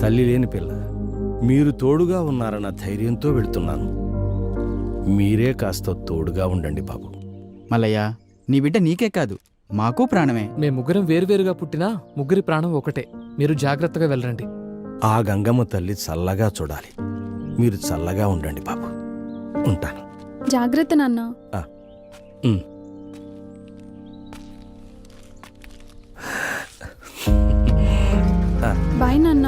తల్లి లేని పిల్ల. మీరు తోడుగా ఉన్నారన్న ధైర్యంతో వెళుతున్నాను. మీరే కాస్త తోడుగా ఉండండి బాబు. మల్లయ్య, నీ బిడ్డ నీకే కాదు, మాకు ప్రాణమే. మేము ముగ్గురం వేరువేరుగా పుట్టినా ముగ్గురి ప్రాణం ఒకటే. మీరు జాగ్రత్తగా వెళ్ళండి. ఆ గంగమ్మ తల్లి చల్లగా చూడాలి. మీరు చల్లగా ఉండండి బాబు. ఉంటాను. జాగ్రత్త నాన్న. ఉమ్. బాయ్ నాన్న.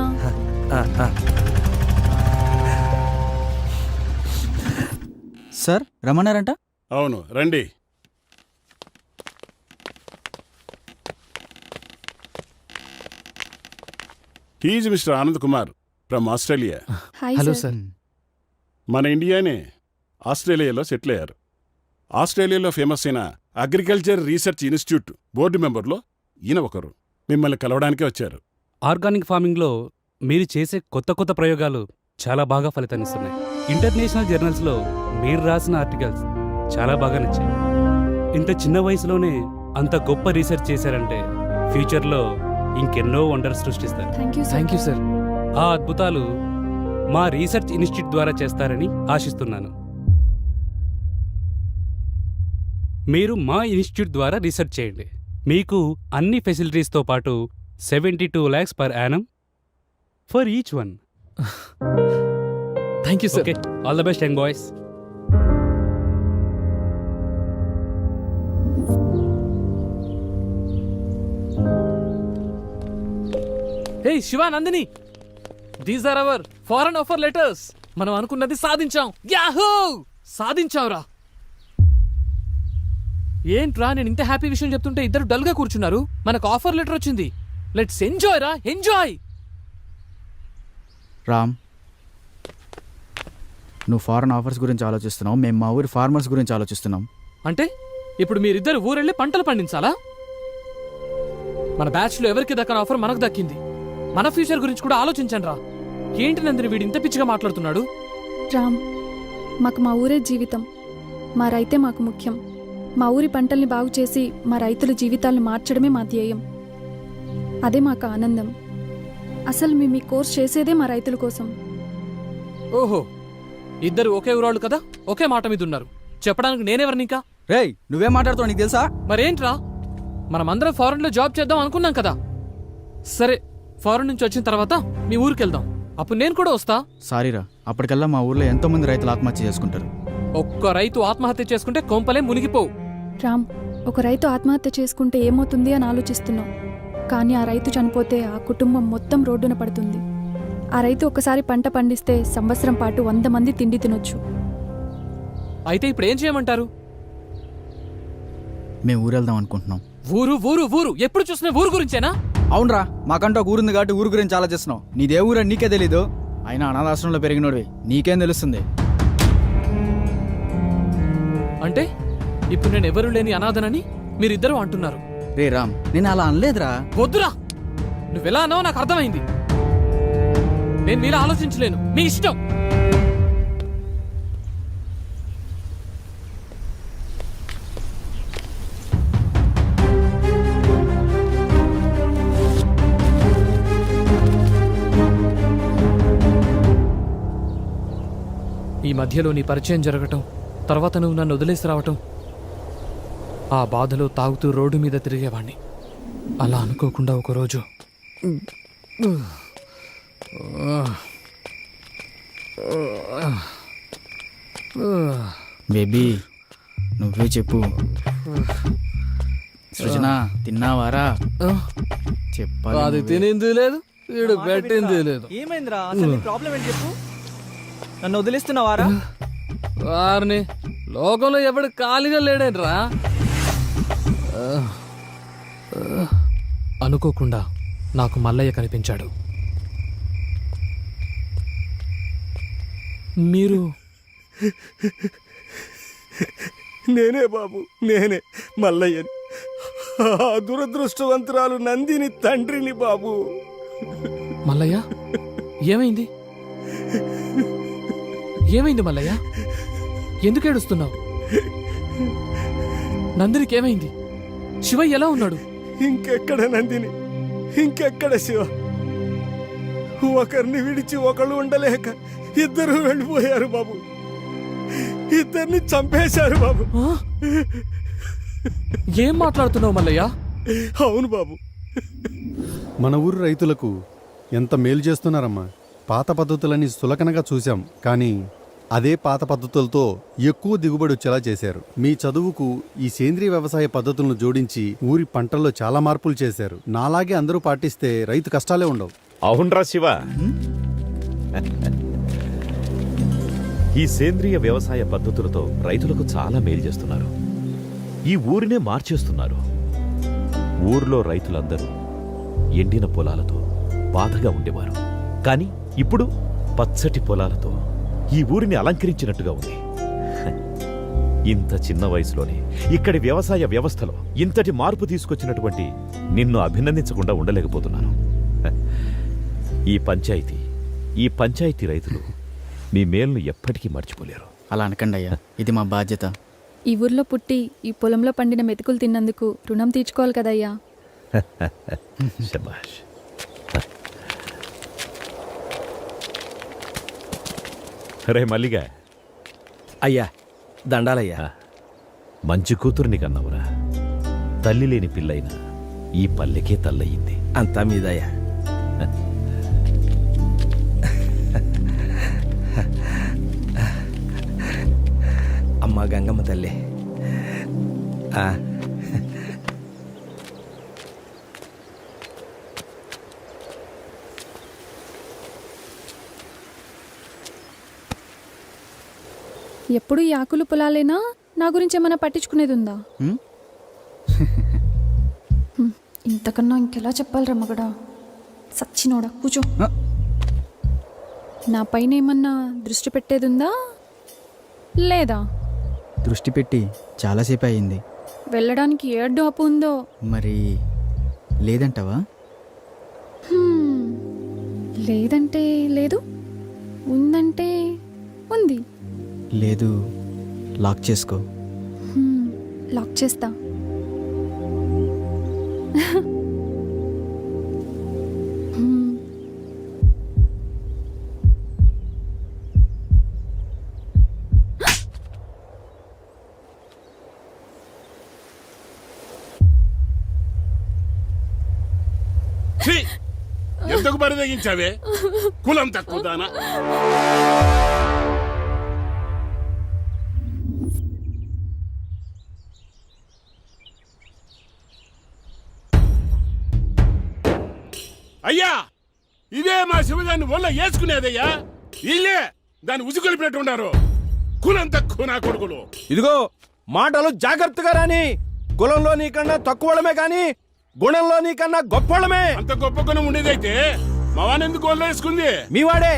సార్ రమ్మన్నారంట? అవును, రండి. He's mister Anand Kumar from Australia. Hi hello sir. Sir. మన ఇండియానే ఆస్ట్రేలియాలో సెటిల్ అయ్యారు. ఆస్ట్రేలియాలో ఫేమస్ అయిన అగ్రికల్చర్ రీసెర్చ్ ఇన్స్టిట్యూట్ బోర్డు మెంబర్లో ఈయన ఒకరు. మిమ్మల్ని కలవడానికే వచ్చారు. ఆర్గానిక్ ఫార్మింగ్లో మీరు చేసే కొత్త కొత్త ప్రయోగాలు చాలా బాగా ఫలితాన్నిస్తున్నాయి. ఇంటర్నేషనల్ జర్నల్స్లో మీరు రాసిన ఆర్టికల్స్ చాలా బాగా నచ్చాయి. ఇంత చిన్న వయసులోనే అంత గొప్ప రీసెర్చ్ చేశారంటే ఫ్యూచర్లో ఇంకెన్నో వండర్స్ సృష్టిస్తారు. Thank you sir. ఆ అద్భుతాలు మా రీసెర్చ్ ఇన్స్టిట్యూట్ ద్వారా చేస్తారని ఆశిస్తున్నాను. మీరు మా ఇన్స్టిట్యూట్ ద్వారా రీసెర్చ్ చేయండి. మీకు అన్ని ఫెసిలిటీస్తో పాటు 72 lakhs per annum for each one. Thank you sir. Okay, all the best, young boys. Hey Shivanandini, these are our foreign offer letters. మనం అనుకున్నది సాధించాం. యాహూ, సాధించాంరా. ఏంట్రా, నేను ఇంత హ్యాపీ విషయం చెప్తుంటే ఇద్దరు డల్ గా కూర్చున్నారు. మనకు ఆఫర్ లెటర్ వచ్చింది. లెట్స్ ఎంజాయ్ రా, ఎంజాయ్. రామ్, నువ్వు ఫారెన్ ఆఫర్స్ గురించి ఆలోచిస్తున్నావు, మేము మా ఊరి ఫార్మర్స్ గురించి ఆలోచిస్తున్నాం. అంటే ఇప్పుడు మీరిద్దరు ఊరెళ్ళి పంటలు పండించాలా? మన బ్యాచ్ లో ఎవరికి దక్కని ఆఫర్ మనకు దక్కింది. మన ఫ్యూచర్ గురించి కూడా ఆలోచించండి రా. ఏంటి నందిని వీడు ఇంత పిచ్చిగా మాట్లాడుతున్నాడు? రామ్, మాకు మా ఊరే జీవితం. మా రైతే మాకు ముఖ్యం. మా ఊరి పంటల్ని బాగు చేసి మా రైతుల జీవితాలను మార్చడమే మా ధ్యేయం. అదే మాకు ఆనందం. అసలు మేము ఈ కోర్స్ చేసేదే మా రైతుల కోసం. ఓహో, ఇద్దరు ఒకే ఊరాళ్ళు కదా, ఒకే మాట మీద ఉన్నారు. చెప్పడానికి నేనెవరిని ఇంకా? రేయ్, నువ్వేం మాట్లాడుతావు నీకు తెలుసా? మరేంట్రా, మనమందరం ఫారెన్ లో జాబ్ చేద్దాం అనుకున్నాం కదా. సరే, ఫారెన్ నుంచి వచ్చిన తర్వాత మీ ఊరికి వెళ్దాం. అప్పుడు నేను కూడా వస్తా. సారీరా, అప్పటికల్లా మా ఊర్లో ఎంతో మంది రైతులు ఆత్మహత్య చేసుకుంటారు. ఒక్క రైతు ఆత్మహత్య చేసుకుంటే కొంపలే మునిగిపోవు. రామ్, ఒక రైతు ఆత్మహత్య చేసుకుంటే ఏమవుతుంది అని ఆలోచిస్తున్నాం. కానీ ఆ రైతు చనిపోతే ఆ కుటుంబం మొత్తం రోడ్డున పడుతుంది. ఆ రైతు ఒకసారి పంట పండిస్తే సంవత్సరం పాటు 100 మంది తిండి తినొచ్చు. అయితే ఇప్పుడు ఏం చేయమంటారు? మేము ఊరు వెళ్దాం అనుకుంటున్నాం. ఊరు ఊరు ఊరు, ఎప్పుడు చూసినా ఊరు గురించేనా? అవునరా, మాకంటూ ఒక ఊరుంది కాబట్టి ఊరు గురించి ఆలోచిస్తున్నావు. నీదే ఊరని నీకే తెలీదు. అయినా అనాథాశ్రమంలో పెరిగినోడివి, నీకేం తెలుస్తుంది? అంటే ఇప్పుడు నేను ఎవరు లేని అనాథనని మీరిద్దరూ అంటున్నారు. రే రామ్, నేను అలా అనలేదురా. వద్దురా, నువ్వెలా అన్నావో నాకు అర్థమైంది. నేను మీలా ఆలోచించలేను. మీ ఇష్టం. ఈ మధ్యలో నీ పరిచయం జరగటం, తర్వాత నువ్వు నన్ను వదిలేసి రావటం, ఆ బాధలో తాగుతూ రోడ్డు మీద తిరిగేవాణ్ణి. అలా అనుకోకుండా ఒకరోజు బేబీ, నువ్వే చెప్పు. సృజన, తిన్నావారా? చెప్పాలి. అది తినింది లేదు, వీడు పెట్టింది లేదు. ఏమైందిరా? అసలు నీ ప్రాబ్లం ఏంటి చెప్పు. నన్ను వదిలేస్తున్నావారా? వారిని లోకంలో ఎవడు ఖాళీగా లేడేంట్రా. అనుకోకుండా నాకు మల్లయ్య కనిపించాడు. మీరు? నేనే బాబు, నేనే మల్లయ్యని. ఆ దురదృష్టవంతురాలు నందిని తండ్రిని బాబు. మల్లయ్య, ఏమైంది? ఏమైంది మల్లయ్య? ఎందుకు ఏడుస్తున్నావు? నందినికి ఏమైంది? శివయ్య ఎలా ఉన్నాడు? ఇంకెక్కడ నందిని, ఇంకెక్కడ శివ? ఒకరిని విడిచి ఒకళ్ళు ఉండలేక ఇద్దరు వెళ్ళిపోయారు బాబు. ఇద్దరిని చంపేశారు బాబు. ఆ? ఏం మాట్లాడుతున్నావు మల్లయ్య? అవును బాబు. మన ఊరు రైతులకు ఎంత మేలు చేస్తున్నారమ్మా. పాత పద్ధతులని సులకనగా చూశాం, కానీ అదే పాత పద్ధతులతో ఎక్కువ దిగుబడి వచ్చేలా చేశారు. మీ చదువుకు ఈ సేంద్రియ వ్యవసాయ పద్ధతులను జోడించి ఊరి పంటల్లో చాలా మార్పులు చేశారు. నాలాగే అందరూ పాటిస్తే రైతు కష్టాలే ఉండవు. అవునరా శివ, ఈ సేంద్రియ వ్యవసాయ పద్ధతులతో రైతులకు చాలా మేలు చేస్తున్నారు. ఈ ఊరినే మార్చేస్తున్నారు. ఊర్లో రైతులందరూ ఎండిన పొలాలతో బాధగా ఉండేవారు. కానీ ఇప్పుడు పచ్చటి పొలాలతో ఈ ఊరిని అలంకరించినట్టుగా ఉంది. ఇంత చిన్న వయసులోనే ఇక్కడి వ్యవసాయ వ్యవస్థలో ఇంతటి మార్పు తీసుకొచ్చినటువంటి నిన్ను అభినందించకుండా ఉండలేకపోతున్నాను. ఈ పంచాయతీ రైతులు మీ మేలును ఎప్పటికీ మర్చిపోలేరు. అలా అనకండి అయ్యా, ఇది మా బాధ్యత. ఈ ఊర్లో పుట్టి ఈ పొలంలో పండిన మెతుకులు తిన్నందుకు రుణం తీర్చుకోవాలి కదయ్యా. శభాష్. రే మల్లిగా, అయ్యా దండాలయ్యా. మంచి కూతురుని కన్నావురా. తల్లి లేని పిల్లైనా ఈ పల్లెకే తల్లయింది. అంతా మీదయ్యా. అమ్మా గంగమ్మ తల్లి. ఆ, ఎప్పుడు ఈ ఆకులు పొలాలేనా? నా గురించి ఏమైనా పట్టించుకునేది ఉందా? హ్మ్? ఇంతకన్నా ఇంకెలా చెప్పాలిరా మగడా? సచ్చినోడా, కూచో. ఆ. నా పైన ఏమన్నా దృష్టి పెట్టేది ఉందా లేదా? దృష్టి పెట్టి చాలాసేపు అయింది. వెళ్ళడానికి ఏ అడ్డు అప్పు ఉందో? మరి లేదంటావా? లేదంటే లేదు, ఉందంటే ఉంది. లేదు, లాక్ చేసుకో. లాక్ చేస్తా. ఛీ! ఎందుకు బరిదగించావే కులం తక్కువ దానా? అయ్యా, ఇదే మా శివదాన్ని ఒళ్ళ వేసుకునేదయ్యా. ఇల్లే దాన్ని ఉసుకొలిపినట్టు ఉన్నారు. కులం తక్కువ నా కొడుకులు. ఇదిగో మాటలు జాగ్రత్తగా రాని. కులంలో నీకన్నా తక్కువడమే కానీ గుణంలో నీకన్నా గొప్పవాళ్ళమే. అంత గొప్ప గుణం ఉండేదైతే మా వానెందుకు ఒళ్ళ వేసుకుంది? మీవాడే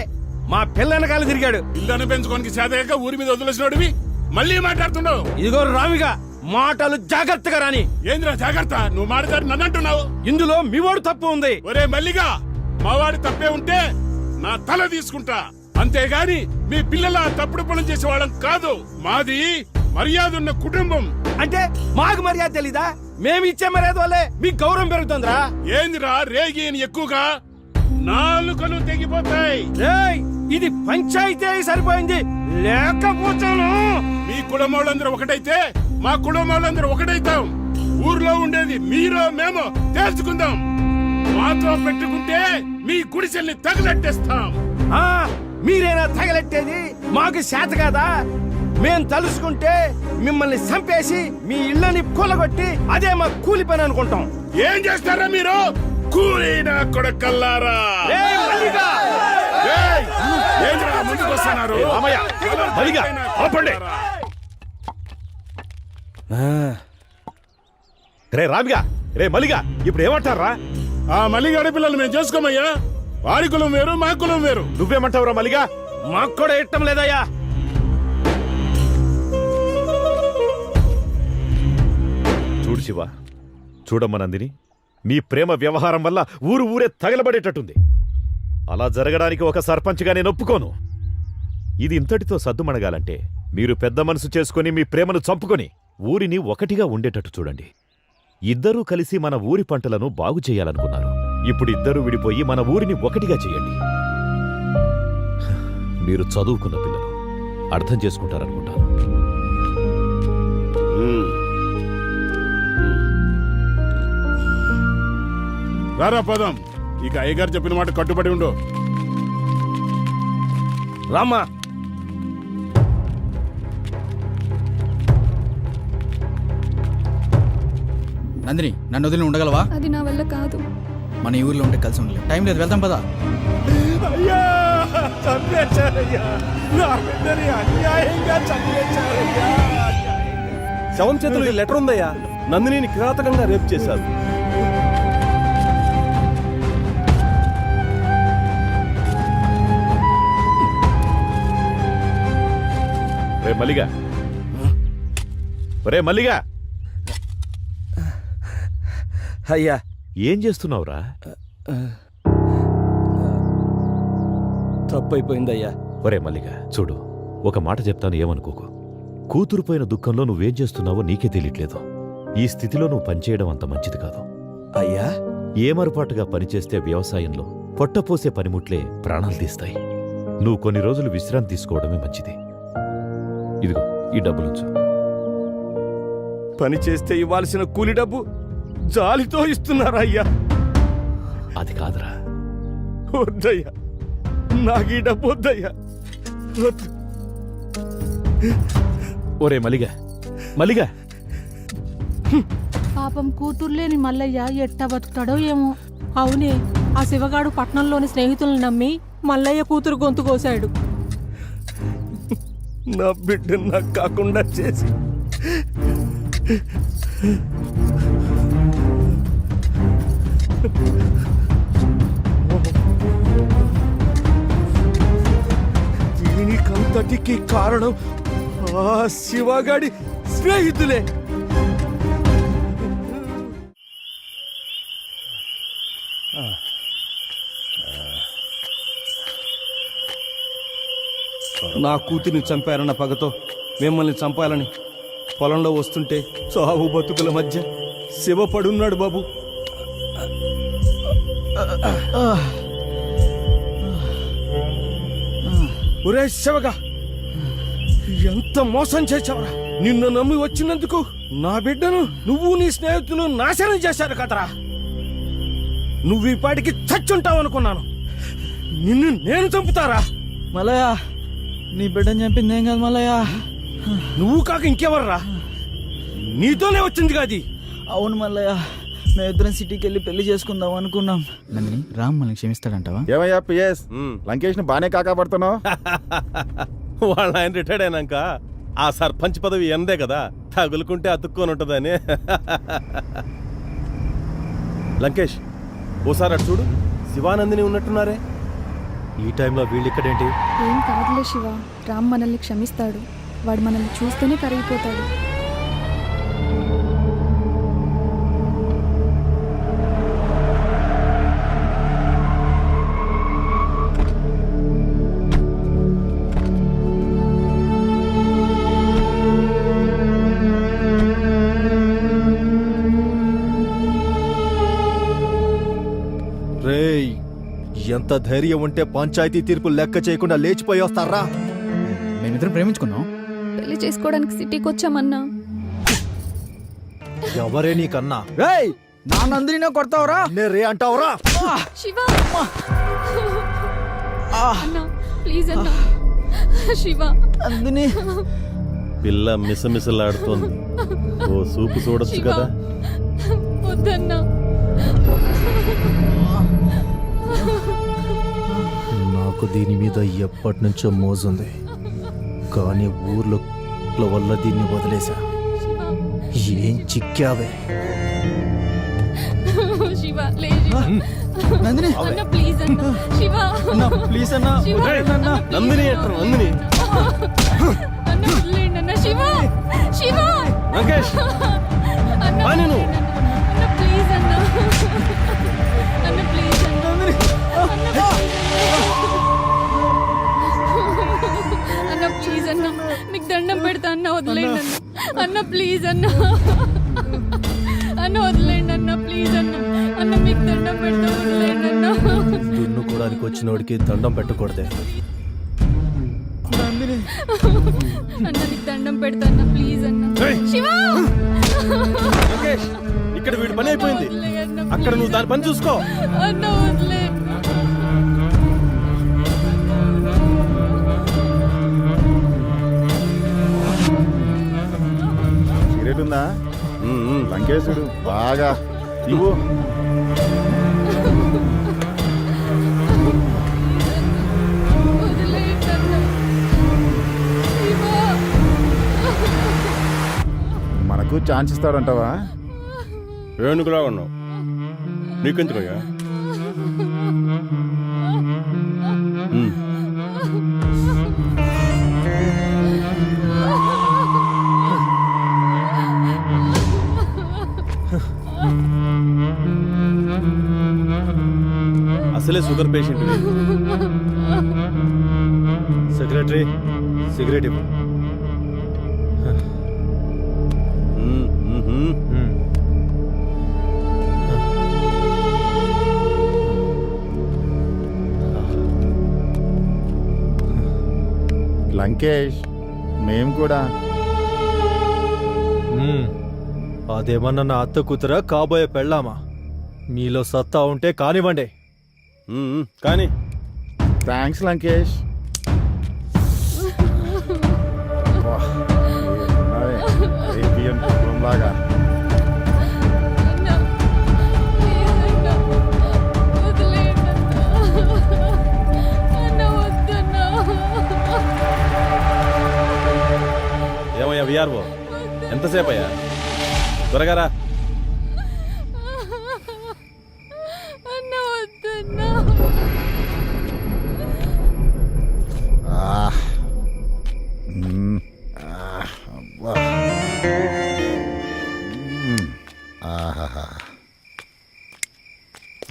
మా పిల్ల వెనకాల తిరిగాడు. ఇల్లును పెంచుకోనికి చేతగాక ఊరి మీద వదిలేసినోడివి మళ్ళీ మాట్లాడుతున్నావు. ఇదిగో రామిగా మాటలు జాగ్రత్తగా రాని. ఏంద్రా జాగ్రత్త? నువ్వు మాట్లాడి నన్ను అంటున్నావు. ఇందులో మీవాడు తప్పు ఉంది. ఒరే మల్లిగా, మావాడి తప్పే ఉంటే నా తల తీసుకుంటా. అంతేగాని మీ పిల్లల తప్పుడు పనులు చేసేవాళ్ళం కాదు. మాది మర్యాద ఉన్న కుటుంబం. అంటే మాకు మర్యాద తెలీదా? మేము ఇచ్చే మర్యాద వల్లే మీకు గౌరవం పెరుగుతుందిరా. ఏందిరా రేగి అని ఎక్కువగా నాలుకలు తెగిపోతాయి. రేయ్, ఇది పంచాయతీ అయి సరిపోయింది. లేకపోతాను. మీ కుటుంబాలందరూ ఒకటైతే మా కుటుంబాలందరూ ఒకటైతాం. ఊర్లో ఉండేది మీరో మేమో తేల్చుకుందాం. మాతో పెట్టుకుంటే మీ గుడిసెల్ని తగలెట్టేస్తాం. ఆ, మీరేనా తగలెట్టేది? మాకు చేత కాదా? మేం తలుసుకుంటే మిమ్మల్ని చంపేసి మీ ఇళ్ళని కూలగొట్టి అదే మా కూలి పని అనుకుంటాం. ఏం చేస్తారా మీరు? కూలీనా కొడకల్లారా! రేయ్ మల్లిగా! ఏయ్! ఏంట్రా ముందుకొస్తున్నారు? మల్లిగా, ఆపండి. రే రామిగా, రే మల్లిగా, ఇప్పుడు ఏమంటారా? ఆ మల్లిగాడి పిల్లలు మేము చేసుకోమయ్యా. వారి కులం వేరు, మా కులం వేరు. నువ్వేమంటావురా మల్లిగా? మాకు కూడా ఇష్టం లేదయ్యా. చూడు శివ, చూడమ్మ నందిని, మీ ప్రేమ వ్యవహారం వల్ల ఊరే తగలబడేటట్టుంది. అలా జరగడానికి ఒక సర్పంచ్గా నేను ఒప్పుకోను. ఇది ఇంతటితో సద్దుమణగాలంటే మీరు పెద్ద మనసు చేసుకుని మీ ప్రేమను చంపుకొని ఊరిని ఒకటిగా ఉండేటట్టు చూడండి. ఇద్దరూ కలిసి మన ఊరి పంటలను బాగు చేయాలనుకున్నారు. ఇప్పుడు ఇద్దరు విడిపోయి మన ఊరిని ఒకటిగా చేయండి. మీరు చదువుకున్న పిల్లలు అర్థం చేసుకుంటారనుకుంటాను. రారా పదం. ఇక అయ్యగారు చెప్పిన మాట కట్టుబడి ఉండు. రామ్మా. నందిని, నన్ను వదిలి ఉండగలవా? అది నా వల్ల కాదు. మన ఈ ఊర్లో ఉంటే కలిసి ఉండలేదు. టైం లేదు, వెళ్దాం పదా. అయ్యా, చంపేశారయ్యా. నా బిడ్డని అన్యాయంగా చంపేశారయ్యా. శవం చేతులు ఈ లెటర్ ఉందయ్యా. నందినిని కిరాతకంగా రేప్ చేశారు. రే మల్లిగా, రే మల్లిగా, అయ్యా, ఏం చేస్తున్నావురా? తప్పైపోయిందయ్యా. ఒరే మల్లిగా, చూడు, ఒక మాట చెప్తాను, ఏమనుకోకు. కూతురుపోయిన దుఃఖంలో నువ్వేం చేస్తున్నావో నీకే తెలియట్లేదు. ఈ స్థితిలో నువ్వు పనిచేయడం అంత మంచిది కాదు. అయ్యా, ఏమరపాటుగా పనిచేస్తే వ్యవసాయంలో పొట్టపోసే పనిముట్లే ప్రాణాలు తీస్తాయి. నువ్వు కొన్ని రోజులు విశ్రాంతి తీసుకోవడమే మంచిది. ఇదిగో ఈ డబ్బులుంచు. పని చేస్తే ఇవ్వాల్సిన కూలి డబ్బు జాలితో ఇస్తున్నారా అయ్యా? అది కాదురా. వద్దయ్యా, నాకు ఈ డబ్బు వద్దయ్యా. వద్దు. ఒరే మల్లిగా, మల్లిగా, పాపం కూతుర్లేని మల్లయ్య ఎట్టా బతుకుతాడో ఏమో. అవునే, ఆ శివగాడు పట్నంలోని స్నేహితులను నమ్మి మల్లయ్య కూతురు గొంతు కోశాడు. నా బిడ్డ నాకు కాకుండా చేసి దీనికంతటికి కారణం ఆ శివగాడి స్నేహితులే. నా కూతుర్ని చంపారన్న పగతో మిమ్మల్ని చంపాలని పొలంలో వస్తుంటే చావు బతుకుల మధ్య శివ పడున్నాడు బాబు. ఒరే శివగా, ఎంత మోసం చేశావురా! నిన్ను నమ్మి వచ్చినందుకు నా బిడ్డను నువ్వు నీ స్నేహితులు నాశనం చేశారు కదరా. నువ్వు ఈ పాటికి చచ్చుంటావు అనుకున్నాను. నిన్ను నేను చంపుతారా? మల్లయ్య, నీ బిడ్డని చంపింది ఏం కాదు మల్లయ్య. నువ్వు కాక ఇంకెవర్రా? నీతోనే వచ్చింది కాది. అవును మల్లయ్య, మేమిద్దరం సిటీకి వెళ్ళి పెళ్లి చేసుకుందాం అనుకున్నాం. నందిని, రామ్ మనల్ని క్షమిస్తాడంటావా? ఏమయ్యా పిఎస్, లంకేష్ ని బానే కాకాపడుతున్నావు. వాళ్ళ ఆయన రిటైర్డ్ అయినాక ఆ సర్పంచ్ పదవి ఎందే కదా, తగులుకుంటే అతుక్కొని ఉంటుందని. లంకేష్, ఓసారి అటు చూడు, శివానందిని ఉన్నట్టున్నారే. ఈ టైంలో వీళ్ళిక్కడేంటి? ఏం కాదులే శివ, రామ్ మనల్ని క్షమిస్తాడు. వాడు మనల్ని చూస్తేనే కరిగిపోతాడు. రేయ్, ఎంత ధైర్యం ఉంటే పంచాయతీ తీర్పు లెక్క చేయకుండా లేచిపోయి వస్తారా? మేమిద్దరం ప్రేమించుకున్నాం. పెళ్లి చేసుకోవడానికి సిటీకి వచ్చామన్నా. ఎవరే నీకన్నా? రేయ్, నా నందిని కొడతావురా? రే అంటావురా? శివ అన్నా, ప్లీజ్ అన్నా. శివ, నందిని. పిల్ల మిసమిసలాడుతోంది. ఓ సూపు చూడొచ్చు శివ, కదా. వద్దన్నా. నాకు దీని మీద ఎప్పటి నుంచో మోజుంది, కానీ ఊర్లో వల్ల దీన్ని వదిలేశా. ఏం చిక్కావే? శివ, లే శివ. నందిని, అన్నా, ప్లీజ్ అన్నా. శివ, అన్నా, ప్లీజ్ అన్నా. శివ, వదిలేయండి అన్నా. నందిని అంటారు, నందిని. అన్నా, వదిలేయండి అన్నా. శివ, శివ. లంకేష్, అన్నా, ఆ నేను. అన్నా, ప్లీజ్ అన్నా. అన్నా, ప్లీజ్ అన్నా. అన్నా, ప్లీజ్ అన్నా, మీకు దండం పెడతా అన్న, వదిలేండి అన్న. అన్న, ప్లీజ్ అన్న. అన్న, వదిలేండి అన్న, ప్లీజ్ అన్న. అన్న, అన్న మీకు దండం పెడతా వదిలేయండి అన్న. దున్నుకోవడానికి వచ్చినోడికి దండం పెట్టకూడదే. అన్న నీకు దండం పెడతా అన్న ప్లీజ్ అన్న. శివ లోకేష్, ఇక్కడ వీడి పని అయిపోయింది. అక్కడ నువ్వు దాని పని చూసుకో. అన్న వదిలే. సిగరెట్ ఉందా? లంకేశుడు బాగా ఇవ్వు. మనకు ఛాన్స్ ఇస్తాడంటావా? ఏనుగులా ఉన్నావు, నీకెందుకయ్యా? అసలే షుగర్ పేషెంట్. సెక్రటరీ సిగరెట్ ఇవ్వు. లంకేష్, మేం కూడా. అదేమన్నా నా అత్త కూతురా కాబోయే పెళ్ళామా? మీలో సత్తా ఉంటే కానివ్వండి. కానీ థ్యాంక్స్ లంకేష్. లాగా ఏమయ్యా విఆర్ఓ, ఎంతసేపు అయ్యా? త్వరగా రా.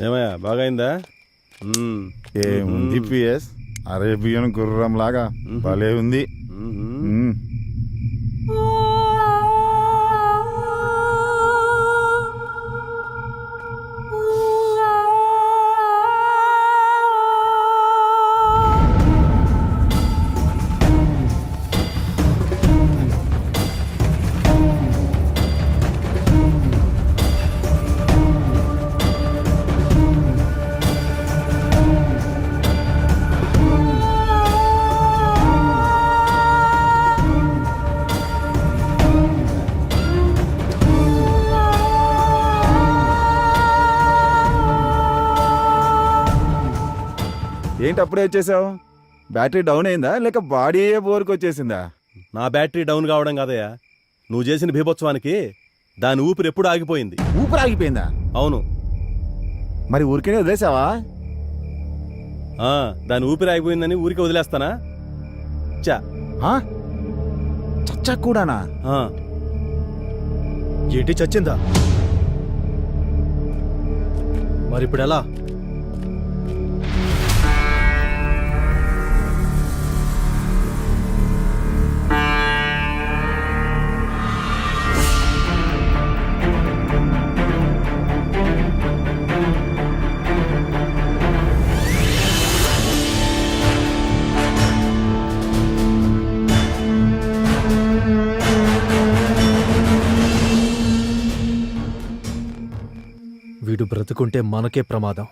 ఏమయ్యా బాగా అయిందా? ఏముంది పిఎస్, అరేబియన్ గుర్రం లాగా భలే ఉంది. ఏంటి అప్పుడే వచ్చేసావు? బ్యాటరీ డౌన్ అయిందా లేక బాడీ బోర్కి వచ్చేసిందా? నా బ్యాటరీ డౌన్ కావడం కాదయ్యా, నువ్వు చేసిన బీభత్సవానికి దాని ఊపిరి ఎప్పుడు ఆగిపోయింది. ఊపిరి ఆగిపోయిందా? అవును. మరి ఊరికేనే వదిలేసావా? దాని ఊపిరి ఆగిపోయిందని ఊరికి వదిలేస్తానా? చచ్చా కూడానా? ఏంటి చచ్చిందా? మరి ఇప్పుడు ఎలా? వీడు బ్రతుకుంటే మనకే ప్రమాదం.